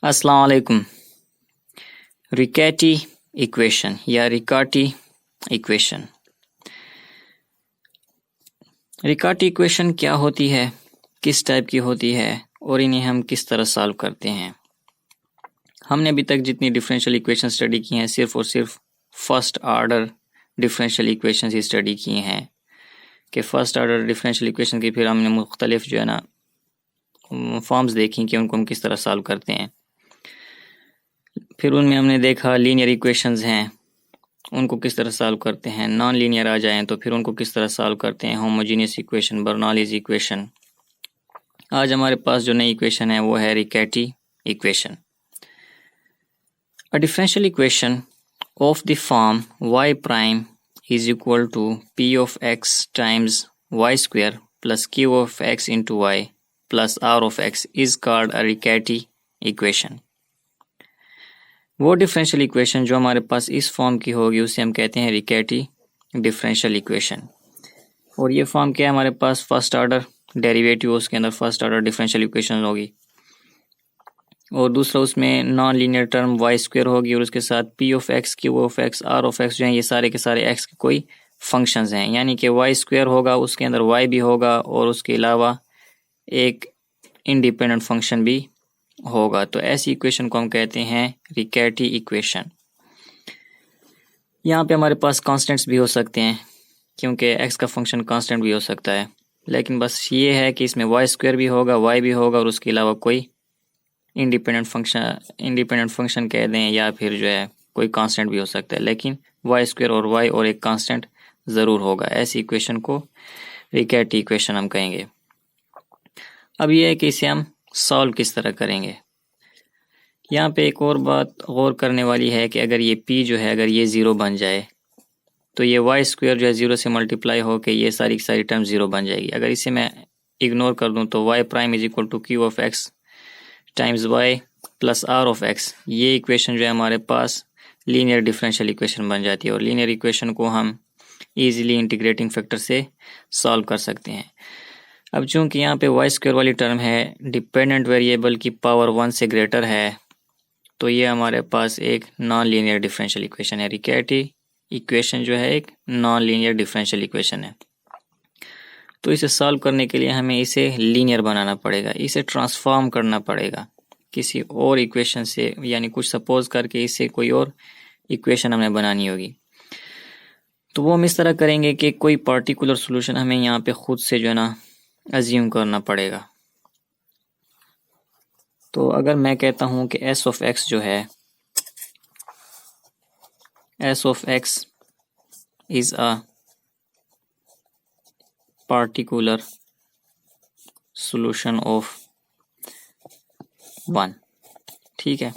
अस्सलाम वालेकुम। रिकैटी इक्वेशन या रिकाटी इक्वेशन। रिकाटी इक्वेशन क्या होती है, किस टाइप की होती है और इन्हें हम किस तरह सॉल्व करते हैं। हमने अभी तक जितनी डिफरेंशियल इक्वेशन स्टडी की हैं सिर्फ और सिर्फ फर्स्ट आर्डर डिफरेंशियल इक्वेशन ही स्टडी की हैं कि फर्स्ट आर्डर डिफरेंशियल इक्वेशन की फिर हमने मुख्तलिफ जो है ना फॉर्म्स देखी कि उनको हम किस तरह सॉल्व करते हैं। फिर उनमें हमने देखा लीनियर इक्वेशंस हैं, उनको किस तरह सॉल्व करते हैं। नॉन लीनियर आ जाएं तो फिर उनको किस तरह सॉल्व करते हैं। Homogeneous equation, Bernoulli's equation. आज हमारे पास जो नई इक्वेशन है वो है Riccati equation. A differential equation of the form y prime is equal to p of x times y square plus q of x into y plus r of x is called a Riccati equation. वो differential equation जो हमारे पास इस form की होगी उसे हम कहते हैं रिकैटी डिफरेंशियल इक्वेशन। और ये फॉर्म क्या है, हमारे पास फर्स्ट आर्डर डेरिवेटिव उसके अंदर फर्स्ट आर्डर डिफरेंशियल इक्वेशन होगी और दूसरा उसमें non linear term y square होगी और उसके साथ p of x, q of x, r of x जो है ये सारे के सारे एक्स के कोई फंक्शंस हैं, यानी कि वाई स्क्वायर होगा उसके अंदर वाई भी होगा और उसके अलावा एक इंडिपेंडेंट फंक्शन भी होगा। तो ऐसी इक्वेशन को हम कहते हैं रिकैटी इक्वेशन। यहाँ पे हमारे पास कांस्टेंट्स भी हो सकते हैं क्योंकि एक्स का फंक्शन कांस्टेंट भी हो सकता है, लेकिन बस ये है कि इसमें वाई स्क्वायर भी होगा, वाई भी होगा और उसके अलावा कोई इंडिपेंडेंट फंक्शन कह दें या फिर जो है कोई कांस्टेंट भी हो सकता है, लेकिन वाई स्क्वायर और वाई और एक कांस्टेंट ज़रूर होगा। ऐसी इक्वेशन को रिकैटी इक्वेशन हम कहेंगे। अब ये है कि इसे हम सॉल्व किस तरह करेंगे। यहाँ पे एक और बात गौर करने वाली है कि अगर ये p जो है अगर ये ज़ीरो बन जाए तो ये वाई स्क्वायर जो है ज़ीरो से मल्टीप्लाई होकर ये सारी की सारी टर्म ज़ीरो बन जाएगी। अगर इसे मैं इग्नोर कर दूँ तो y prime is equal to q of x times y plus r of x, ये इक्वेशन जो है हमारे पास लीनियर डिफरेंशियल इक्वेशन बन जाती है और लीनियर इक्वेशन को हम ईजिली इंटीग्रेटिंग फैक्टर से सॉल्व कर सकते हैं। अब चूंकि यहाँ पे वाई स्क्वायर वाली टर्म है डिपेंडेंट वेरिएबल की पावर 1 से ग्रेटर है तो ये हमारे पास एक नॉन लीनियर डिफरेंशियल इक्वेशन है। रिकैटी इक्वेशन जो है एक नॉन लीनियर डिफरेंशियल इक्वेशन है। तो इसे सॉल्व करने के लिए हमें इसे लीनियर बनाना पड़ेगा, इसे ट्रांसफॉर्म करना पड़ेगा किसी और इक्वेशन से, यानी कुछ सपोज करके इसे कोई और इक्वेशन हमें बनानी होगी। तो वो हम इस तरह करेंगे कि कोई पार्टिकुलर सोल्यूशन हमें यहाँ पे खुद से जो है ना अज्यूम करना पड़ेगा। तो अगर मैं कहता हूँ कि एस ऑफ एक्स जो है, S of x is a particular solution of 1, ठीक है।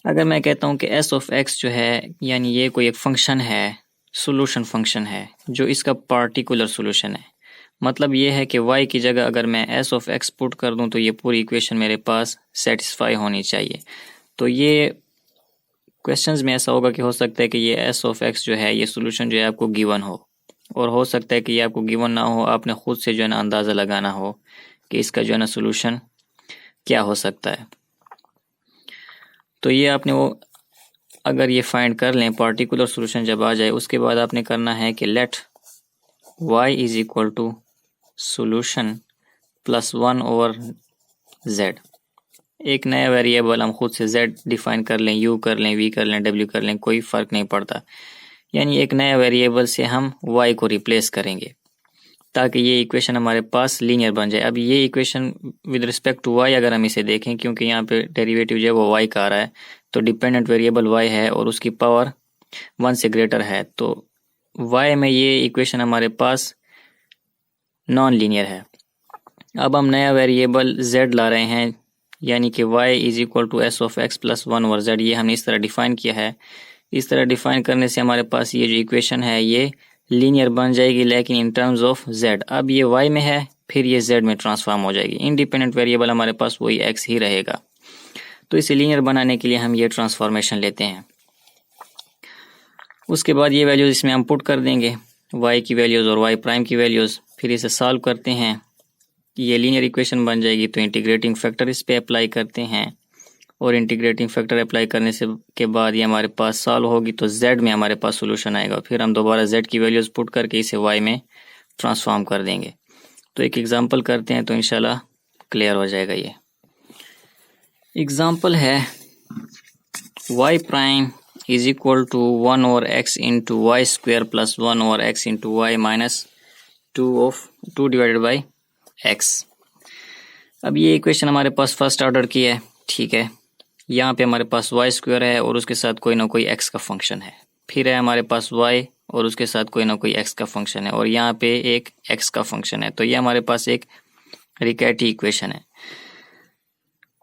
अगर मैं कहता हूँ कि s of x जो है यानी ये कोई एक फंक्शन है, सोल्यूशन फंक्शन है जो इसका पार्टिकुलर सोल्यूशन है, मतलब ये है कि y की जगह अगर मैं s of x पुट कर दूँ तो ये पूरी इक्वेशन मेरे पास सेटिस्फाई होनी चाहिए। तो ये क्वेश्चंस में ऐसा होगा कि हो सकता है कि ये s of x जो है ये सोल्यूशन जो है आपको गिवन हो और हो सकता है कि ये आपको गिवन ना हो, आपने खुद से जो है ना अंदाज़ा लगाना हो कि इसका जो है ना सोल्यूशन क्या हो सकता है। तो ये आपने वो अगर ये फाइंड कर लें पार्टिकुलर सोल्यूशन जब आ जाए उसके बाद आपने करना है कि let y is equal to solution plus 1 over z। एक नया वेरिएबल हम खुद से z डिफाइन कर लें, u कर लें, v कर लें, w कर लें, कोई फ़र्क नहीं पड़ता, यानी एक नया वेरिएबल से हम y को रिप्लेस करेंगे ताकि ये इक्वेशन हमारे पास लीनियर बन जाए। अब ये equation with respect to y अगर हम इसे देखें, क्योंकि यहाँ पे डेरिवेटिव जो है वो y का आ रहा है तो डिपेंडेंट वेरिएबल y है और उसकी पावर 1 से ग्रेटर है, तो y में ये इक्वेशन हमारे पास नॉन लीनियर है। अब हम नया वेरिएबल z ला रहे हैं यानी कि y is equal to s of x plus 1 over z, ये हमने इस तरह डिफाइन किया है। इस तरह डिफाइन करने से हमारे पास ये जो इक्वेशन है ये लीनियर बन जाएगी, लेकिन इन टर्म्स ऑफ z। अब ये y में है फिर ये z में ट्रांसफॉर्म हो जाएगी, इंडिपेंडेंट वेरिएबल हमारे पास वही x ही रहेगा। तो इसे लीनियर बनाने के लिए हम ये ट्रांसफॉर्मेशन लेते हैं। उसके बाद ये वैल्यूज़ इसमें हम पुट कर देंगे, y की वैल्यूज़ और y प्राइम की वैल्यूज़, फिर इसे सॉल्व करते हैं, ये लीनियर इक्वेशन बन जाएगी। तो इंटीग्रेटिंग फैक्टर इस पे अप्लाई करते हैं और इंटीग्रेटिंग फैक्टर अप्लाई करने से के बाद ये हमारे पास सॉल्व होगी तो z में हमारे पास सोल्यूशन आएगा। फिर हम दोबारा z की वैल्यूज़ पुट करके इसे y में ट्रांसफॉर्म कर देंगे। तो एक एग्जांपल करते हैं तो इंशाल्लाह क्लियर हो जाएगा। ये एग्जांपल है y prime is equal to 1 over x into y square plus 1 over x into y minus 2 divided by x। अब ये इक्वेशन हमारे पास फर्स्ट ऑर्डर की है, ठीक है। यहाँ पे हमारे पास वाई स्क्वायर है और उसके साथ कोई ना कोई x का फंक्शन है, फिर है हमारे पास y और उसके साथ कोई ना कोई x का फंक्शन है, और यहाँ पे एक x का फंक्शन है। तो ये हमारे पास एक रिकैटी इक्वेशन है।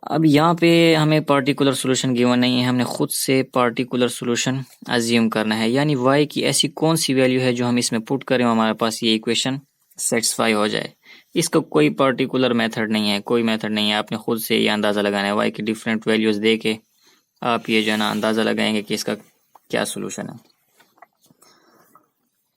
अब यहाँ पे हमें पार्टिकुलर सोल्यूशन गिवन नहीं है, हमने खुद से पार्टिकुलर सोल्यूशन अज्यूम करना है, यानी y की ऐसी कौन सी वैल्यू है जो हम इसमें पुट करें हमारे पास ये इक्वेशन सेटिस्फाई हो जाए। इसका कोई पर्टिकुलर मेथड नहीं है, कोई मेथड नहीं है, आपने खुद से ये अंदाज़ा लगाना है। y की डिफरेंट वैल्यूज़ दे के आप ये जो है ना अंदाज़ा लगाएंगे कि इसका क्या सोल्यूशन है।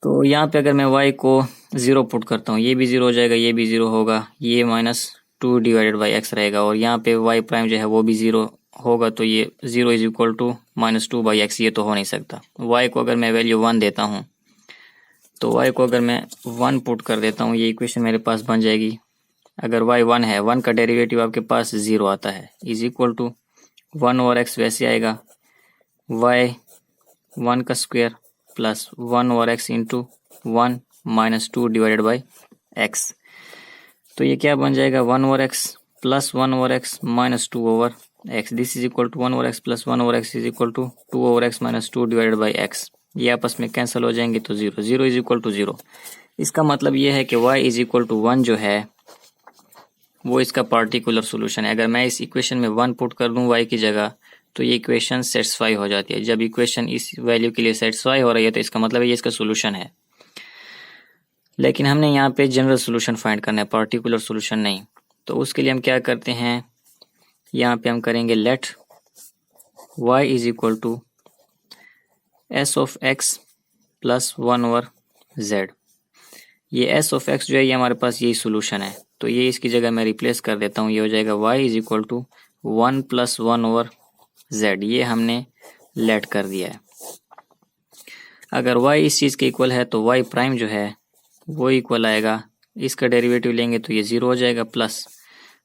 तो यहाँ पे अगर मैं y को 0 पुट करता हूँ, ये भी 0 हो जाएगा, ये भी 0 होगा, ये -2 डिवाइडेड बाई x रहेगा, और यहाँ पे y प्राइम जो है वो भी 0 होगा, तो ये 0 is equal to -2 by x, ये तो हो नहीं सकता। y को अगर मैं वैल्यू 1 देता हूँ तो y को अगर मैं 1 पुट कर देता हूँ, ये इक्वेशन मेरे पास बन जाएगी। अगर y 1 है, 1 का डेरिवेटिव आपके पास 0 आता है, is equal to 1 over x वैसे आएगा, y 1 का square plus 1 over x into 1 minus 2 divided by x। तो ये क्या बन जाएगा, 1 over x plus 1 over x minus 2 over x। This is equal to 1 over x plus 1 over x is equal to 2 over x minus 2 divided by x। ये आपस में cancel हो जाएंगे तो 0, 0 इज इक्वल टू 0। इसका मतलब ये है कि y इज इक्वल टू 1 जो है वो इसका पार्टिकुलर सोल्यूशन है। अगर मैं इस इक्वेशन में 1 पुट कर दूं y की जगह तो ये इक्वेशन सेटिस्फाई हो जाती है। जब इक्वेशन इस वैल्यू के लिए सेटिस्फाई हो रही है तो इसका मतलब ये इसका सोल्यूशन है। लेकिन हमने यहाँ पे जनरल सोल्यूशन फाइंड करना है, पार्टिकुलर सोल्यूशन नहीं। तो उसके लिए हम क्या करते हैं, यहाँ पे हम करेंगे let y is equal to s of x plus 1 over z। ये s ऑफ x जो है ये हमारे पास यही सोल्यूशन है, तो ये इसकी जगह मैं रिप्लेस कर देता हूँ। ये हो जाएगा y is equal to 1 plus 1 over z। ये हमने लेट कर दिया है। अगर y इस चीज़ के इक्वल है तो y प्राइम जो है वो इक्वल आएगा, इसका डेरिवेटिव लेंगे तो ये 0 हो जाएगा, प्लस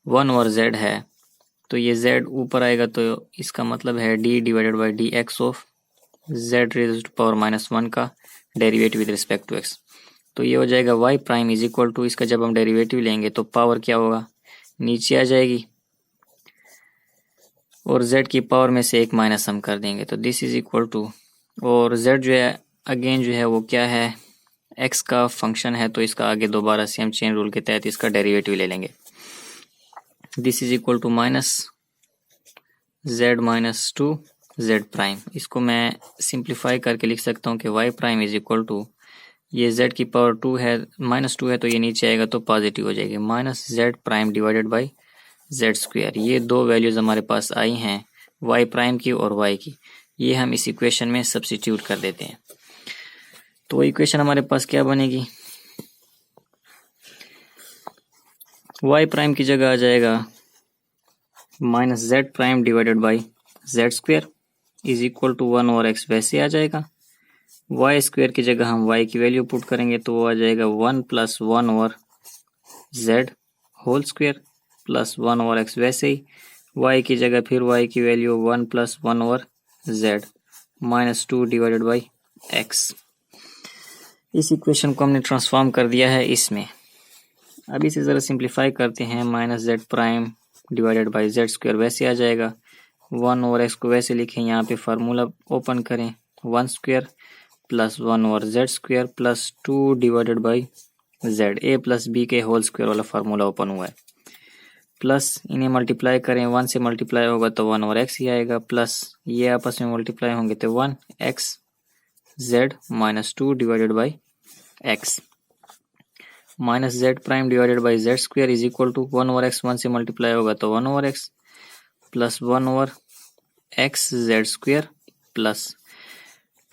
1 ओवर z है तो ये z ऊपर आएगा, तो इसका मतलब है d divided by d x of z raise to power -1 का derivative with respect to x। तो ये हो जाएगा y prime is equal to, इसका जब हम डेरिवेटिव लेंगे तो पावर क्या होगा, नीचे आ जाएगी, और z की पावर में से एक माइनस हम कर देंगे, तो दिस इज इक्वल टू, और z जो है अगेन जो है वो क्या है, x का फंक्शन है, तो इसका आगे दोबारा से हम चेन रूल के तहत इसका डेरिवेटिव ले लेंगे। This is equal to minus z minus 2 z prime. इसको मैं सिंप्लीफाई करके लिख सकता हूँ कि y prime is equal to, ये z की पावर 2 है, -2 है, तो ये नीचे आएगा तो पॉजिटिव हो जाएगी, minus z prime divided by z square. ये दो वैल्यूज़ हमारे पास आई हैं, y प्राइम की और y की, ये हम इस इक्वेशन में सब्स्टिट्यूट कर देते हैं। तो इक्वेशन हमारे पास क्या बनेगी, y प्राइम की जगह आ जाएगा minus z prime divided by z square is equal to 1 over x वैसे आ जाएगा। y स्क्वायर की जगह हम y की वैल्यू पुट करेंगे तो वो आ जाएगा 1 plus 1 over z whole square plus 1 over x वैसे ही, y की जगह फिर y की value 1 plus 1 over z minus 2 divided by x। इस इक्वेशन को हमने ट्रांसफॉर्म कर दिया है इसमें। अब इसे ज़रा सिंप्लीफाई करते हैं, minus z prime divided by z square वैसे आ जाएगा, 1 ओवर x को वैसे लिखें, यहाँ पे फार्मूला ओपन करें, 1 square plus 1 over z square plus 2 divided by z, a plus b के होल स्क्वायर वाला फार्मूला ओपन हुआ है, प्लस इन्हें मल्टीप्लाई करें, 1 से मल्टीप्लाई होगा तो 1 ओवर x ही आएगा, प्लस ये आपस में मल्टीप्लाई होंगे तो 1 x z minus 2 divided by x, minus z prime divided by z square is equal to 1 over x, 1 से मल्टीप्लाई होगा तो 1 over x plus 1 over x z square plus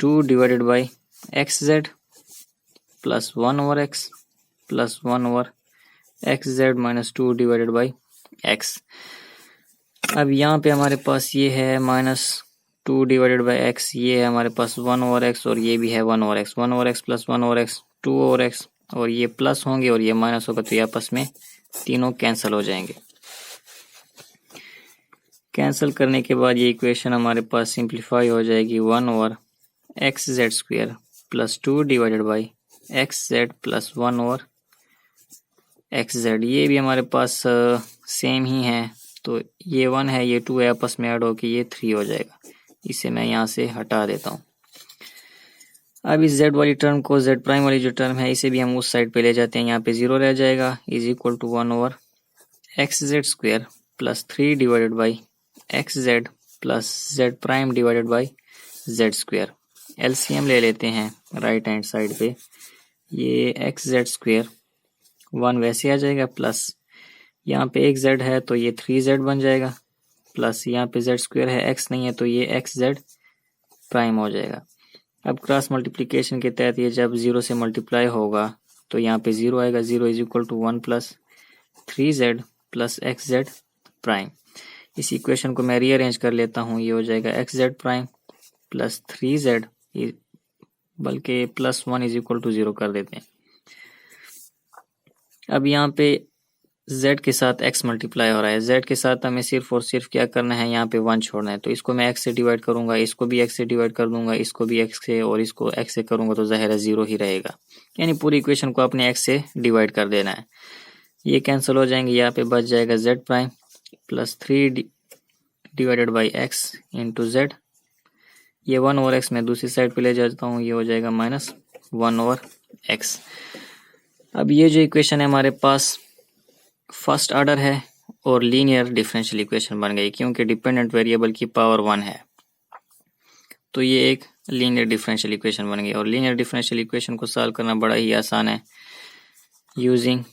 2 divided by x z plus 1 over x plus 1 over x z minus 2 divided by x। अब यहाँ पे हमारे पास ये है -2 divided by x, ये है हमारे पास 1/x और ये भी है 1/x। 1/x plus 1/x 2/x और ये प्लस होंगे और ये माइनस होगा, तो ये आपस में तीनों कैंसिल हो जाएंगे। कैंसिल करने के बाद ये इक्वेशन हमारे पास सिंप्लीफाई हो जाएगी 1/xz² plus 2 divided by xz plus 1/xz। ये भी हमारे पास सेम ही है, तो ये 1 है, ये 2 है, आपस में ऐड होके ये 3 हो जाएगा। इसे मैं यहाँ से हटा देता हूँ। अब इस z वाली टर्म को, z प्राइम वाली जो टर्म है, इसे भी हम उस साइड पे ले जाते हैं, यहाँ पे 0 रह जाएगा, is equal to 1/xz² plus 3 divided by xz plus z prime divided by z²। LCM ले लेते हैं राइट हैंड साइड पे, ये xz² 1 वैसे आ जाएगा, प्लस यहाँ पे एक z है तो ये 3z बन जाएगा, प्लस यहाँ पे z² है, x नहीं है तो ये xz प्राइम हो जाएगा। अब क्रॉस मल्टीप्लिकेशन के तहत ये जब 0 से मल्टीप्लाई होगा तो यहाँ पे 0 आएगा, 0 is equal to 1 plus 3z plus xz prime. इस इक्वेशन को मैं रीअरेंज कर लेता हूँ, ये हो जाएगा xz प्राइम प्लस 3z, बल्कि प्लस 1 इज इक्वल टू 0 कर देते हैं। अब यहाँ पे z के साथ x मल्टीप्लाई हो रहा है, z के साथ हमें सिर्फ और सिर्फ क्या करना है, यहाँ पे 1 छोड़ना है, तो इसको मैं x से डिवाइड करूंगा, इसको भी x से डिवाइड कर दूंगा, इसको भी x से और इसको x से करूंगा, तो ज़ाहिर है 0 ही रहेगा, यानी पूरी इक्वेशन को अपने x से डिवाइड कर देना है। ये कैंसिल हो जाएंगे, यहाँ पे बच जाएगा z prime plus 3 divided by x into z। ये 1/x मैं दूसरी साइड पे ले जाता हूँ, ये हो जाएगा -1/x। अब ये जो इक्वेशन है हमारे पास फर्स्ट ऑर्डर है और लीनियर डिफरेंशियल इक्वेशन बन गई, क्योंकि डिपेंडेंट वेरिएबल की पावर 1 है, तो ये एक लीनियर डिफरेंशियल इक्वेशन बन गई। और लीनियर डिफरेंशियल इक्वेशन को सॉल्व करना बड़ा ही आसान है, यूजिंग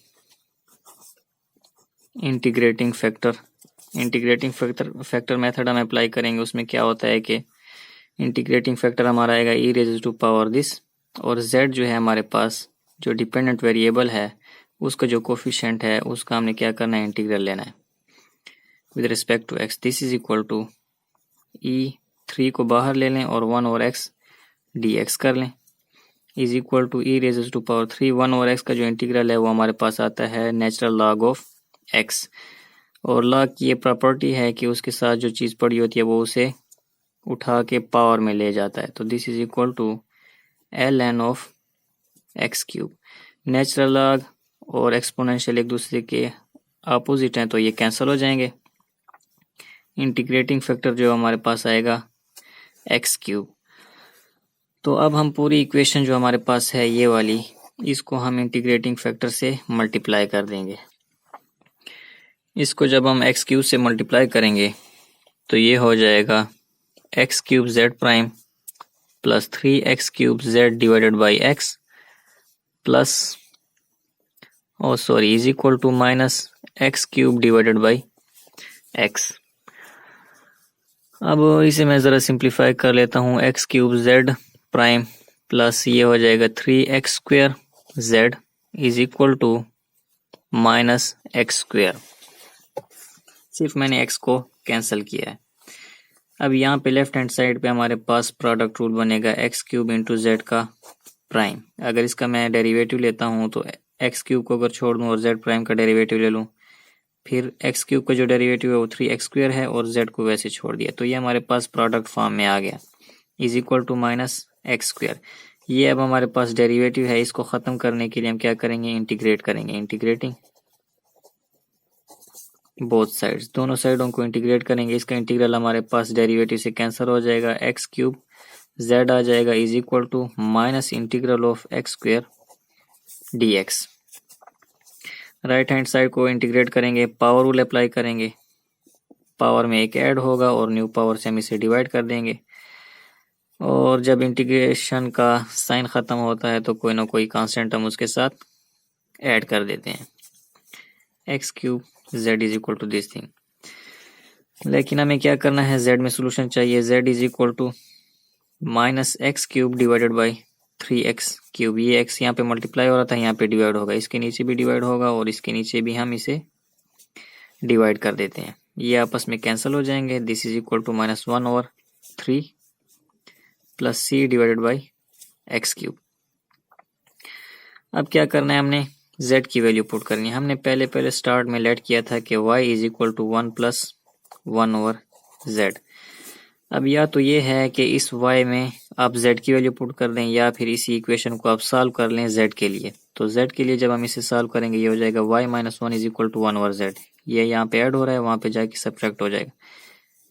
इंटीग्रेटिंग फैक्टर मेथड हम अप्लाई करेंगे। उसमें क्या होता है कि इंटीग्रेटिंग फैक्टर हमारा आएगा e raise to power this, और z जो है हमारे पास जो डिपेंडेंट वेरिएबल है उसका जो कोफिशिएंट है उसका हमने क्या करना है, इंटीग्रल लेना है with respect to x। This is equal to e3 को बाहर ले लें और 1/x dx कर लें, is equal to e raise to power 3। 1/x का जो इंटीग्रल है वो हमारे पास आता है नेचुरल लॉग ऑफ x, और लॉग की ये प्रॉपर्टी है कि उसके साथ जो चीज़ पड़ी होती है वो उसे उठा के पावर में ले जाता है, तो this is equal to ln of x³। Natural log और एक्सपोनेंशियल एक दूसरे के अपोजिट हैं, तो ये कैंसिल हो जाएंगे। इंटीग्रेटिंग फैक्टर जो हमारे पास आएगा x³। तो अब हम पूरी इक्वेशन जो हमारे पास है ये वाली, इसको हम इंटीग्रेटिंग फैक्टर से मल्टीप्लाई कर देंगे। इसको जब हम x³ से मल्टीप्लाई करेंगे तो ये हो जाएगा x³ z prime plus 3x³ z divided by x plus is equal to -x³ divided by x। अब इसे मैं ज़रा सिंप्लीफाई कर लेता हूँ, x³ z प्राइम प्लस ये हो जाएगा 3x² z is equal to -x²। सिर्फ मैंने x को कैंसिल किया है। अब यहाँ पे लेफ्ट हैंड साइड पे हमारे पास प्रोडक्ट रूल बनेगा x³ इंटू z का प्राइम। अगर इसका मैं डेरिवेटिव लेता हूँ तो x³ को अगर छोड़ दूँ और z प्राइम का डेरिवेटिव ले लूँ, फिर x³ का जो डेरिवेटिव है वो 3x² है और z को वैसे छोड़ दिया, तो ये हमारे पास प्रोडक्ट फॉर्म में आ गया, इज इक्वल टू -x²। ये अब हमारे पास डेरिवेटिव है, इसको ख़त्म करने के लिए हम क्या करेंगे, इंटीग्रेट करेंगे। इंटीग्रेटिंग बोथ साइड्स, दोनों साइडों को इंटीग्रेट करेंगे। इसका इंटीग्रल हमारे पास डेरिवेटिव से कैंसिल हो जाएगा, x³ z आ जाएगा is equal to minus integral of x² dx। Right hand side को इंटीग्रेट करेंगे, पावर रूल अप्लाई करेंगे, पावर में एक ऐड होगा और न्यू पावर से हम इसे डिवाइड कर देंगे, और जब इंटीग्रेशन का साइन ख़त्म होता है तो कोई ना कोई कांस्टेंट हम उसके साथ ऐड कर देते हैं, x³ z is equal to this thing. लेकिन हमें क्या करना है, z में सोल्यूशन चाहिए, z is equal to -x³ divided by 3x³। ये x यहाँ पे मल्टीप्लाई हो रहा था, यहाँ पे डिवाइड होगा, इसके नीचे भी डिवाइड होगा और इसके नीचे भी हम इसे डिवाइड कर देते हैं। ये आपस में कैंसिल हो जाएंगे। This is equal to -1/3 plus c divided by x cube. अब क्या करना है, हमने z की वैल्यू पुट करनी है। हमने पहले स्टार्ट में लेट किया था कि y is equal to 1 + 1/z। अब या तो ये है कि इस y में आप z की वैल्यू पुट कर दें या फिर इसी इक्वेशन को आप सॉल्व कर लें z के लिए। तो z के लिए जब हम इसे सॉल्व करेंगे ये हो जाएगा y - 1 is equal to 1/z। ये यहाँ पे ऐड हो रहा है, वहाँ पे जाके सब्ट्रैक्ट हो जाएगा।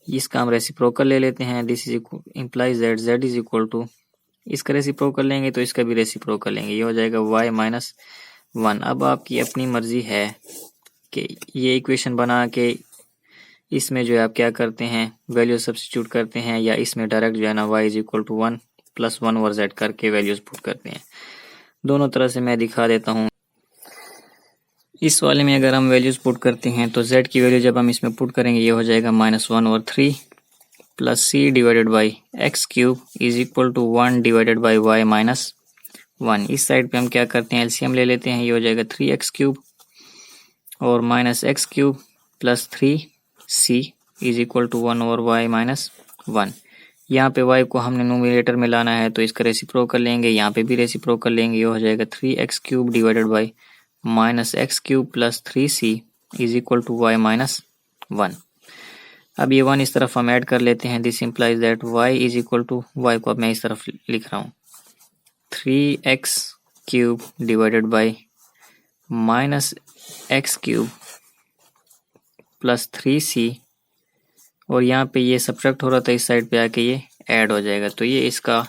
इसका हम रेसिप्रोकल ले लेते हैं। This is implies that z is equal to, इसका रेसिप्रोकल लेंगे तो इसका भी रेसिप्रोकल लेंगे, ये हो जाएगा y - 1। अब आपकी अपनी मर्जी है कि ये इक्वेशन बना के इसमें जो है आप क्या करते हैं, वैल्यू सब्स्टिट्यूट करते हैं, या इसमें डायरेक्ट जो है ना y is equal to 1 + 1/z करके वैल्यूज पुट करते हैं। दोनों तरह से मैं दिखा देता हूँ। इस वाले में अगर हम वैल्यूज पुट करते हैं तो z की वैल्यू जब हम इसमें पुट करेंगे ये हो जाएगा -1/3 plus c divided by x cube is equal to 1 divided by y - 1। इस साइड पे हम क्या करते हैं, एलसीएम ले लेते हैं। ये हो जाएगा 3x³ और -x³ plus 3c is equal to 1/y - 1। यहाँ पे y को हमने न्यूमरेटर में लाना है तो इसका रेसिप्रोकल लेंगे, यहाँ पे भी रेसिप्रोकल लेंगे। ये हो जाएगा 3x³ divided by -x³ plus 3c is equal to y - 1। अब ये 1 इस तरफ हम ऐड कर लेते हैं। This implies that y is equal to, y को अब मैं इस तरफ लिख रहा हूँ, 3x³ divided by -x³ plus 3c, और यहाँ पे ये सब्ट्रैक्ट हो रहा था, इस साइड पे आके ये ऐड हो जाएगा। तो ये इसका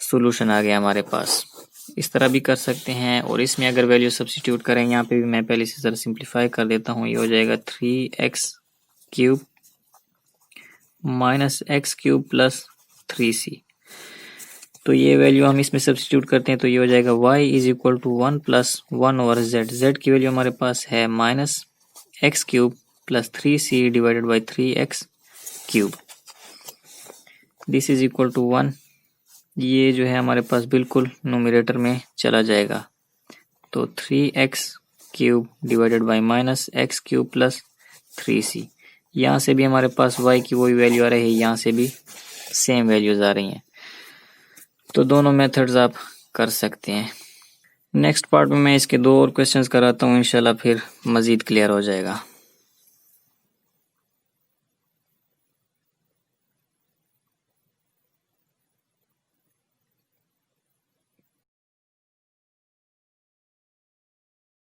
सॉल्यूशन आ गया हमारे पास। इस तरह भी कर सकते हैं, और इसमें अगर वैल्यू सब्स्टिट्यूट करें, यहाँ पे भी मैं पहले से ज़रा सिंप्लीफाई कर देता हूँ। ये हो जाएगा 3x³ -x³ प्लस 3c। तो ये वैल्यू हम इसमें सब्स्टिट्यूट करते हैं तो ये हो जाएगा y is equal to 1 + 1/z। z की वैल्यू हमारे पास है -x³ plus 3c divided by 3x³। This is equal to 1। ये जो है हमारे पास बिल्कुल न्यूमरेटर में चला जाएगा। तो 3x³ divided by -x³ plus 3c। यहाँ से भी हमारे पास y की वही वैल्यू आ रही है, यहाँ से भी सेम वैल्यूज आ रही हैं। तो दोनों मेथड्स आप कर सकते हैं। नेक्स्ट पार्ट में मैं इसके 2 और क्वेश्चंस कराता हूँ, इंशाल्लाह फिर मज़ीद क्लियर हो जाएगा।